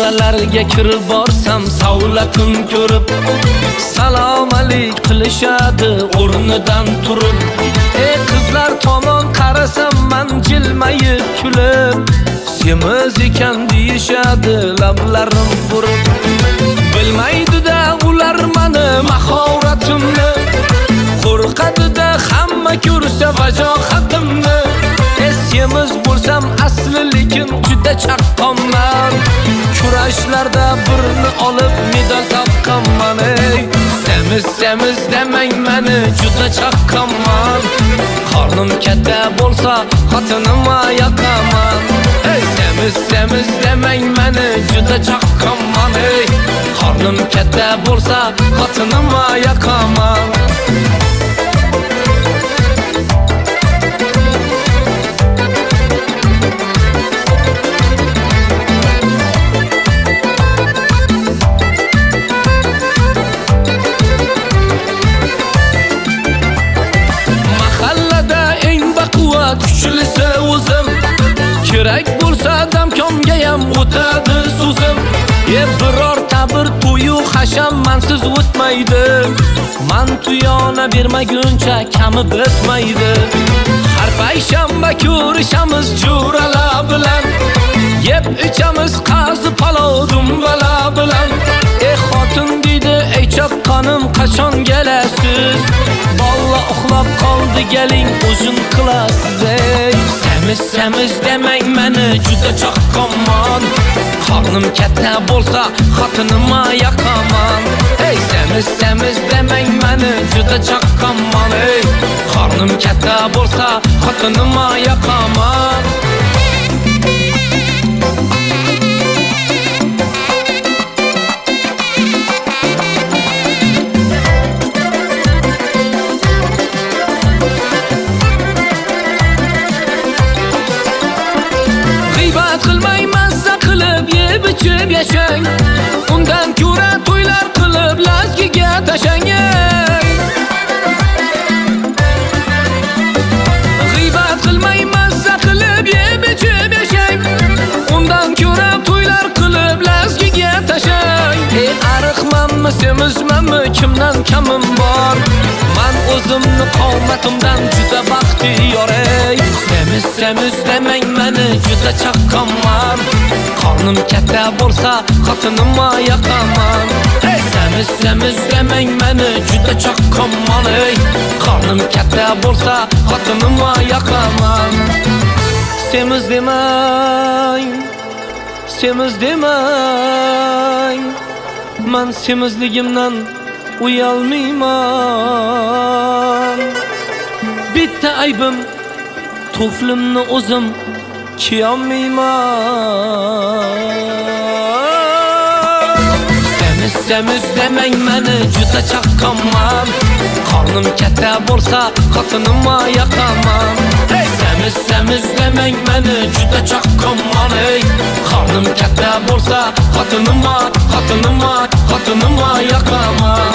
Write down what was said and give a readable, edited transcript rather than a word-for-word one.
Dallalarga kirib borsam savlatin ko'rib, salom alik qilishadi o'rnidan turib. Qizlar tomon qarasam men jilmayib kulib, semiz ekan deyishadi lablarim qurib. Bilmaydi-da ular meni mahoratimni, qo'rqadi-da hamma ko'rsa vajohatimni. Semiz bo'lsam asli lekin juda chaqqonman, kurashlarda birini olib medal topganman. Semiz demang meni juda chaqqonman, qornim katta bo'lsa xotinimga yoqaman. Semiz demang meni juda chaqqonman, qornim katta bo'lsa xotinimga yoqaman. Kuchlisi o'zim, kerak bo'lsa damkomga ham o'tadi so'zim. Birorta bir to'yu hasham mensiz o'tmaydi, men tuyona bermaguncha kami bitmaydi. Har payshanba ko'rishamiz jo'ralar bilan, yeb ichamiz qazi palov dumbalar bilan. Xotin deydi, ey chaqqonim qachon kelasiz? Bolla uxlab qoldi, geling o'zin qilasiz. Semiz demang meni juda chaqqonman, qornim katta bo'lsa xotinimga yoqaman. Semiz demang meni juda chaqqonman, qornim katta bo'lsa xotinimga yoqaman. Bichib yashang, undan ko'ra to'ylar qilib lazgiga tashang. G'iybat qilmay mazza qilib yeb ichib yashang, undan ko'ra to'ylar qilib lazgiga tashang. Ariqmanmi, semizmanmi, kimdan kamim bor? Men o'zimni qomatimdan juda baxtiyor. Semiz demang meni juda chaqqonman, qornim katta bo'lsa xotinimga yoqaman. Semiz demang meni juda chaqqonman, qornim katta bo'lsa xotinimga yoqaman. Semiz demang, men semizligimdan uyalmayman. Bitta aybim, tuflimni o'zim kiyolmayman. Semiz demang meni juda chaqqonman, qornim katta bo'lsa xotinimga yoqaman. Semiz demang meni juda chaqqonman, qornim katta bo'lsa xotinimga yoqaman.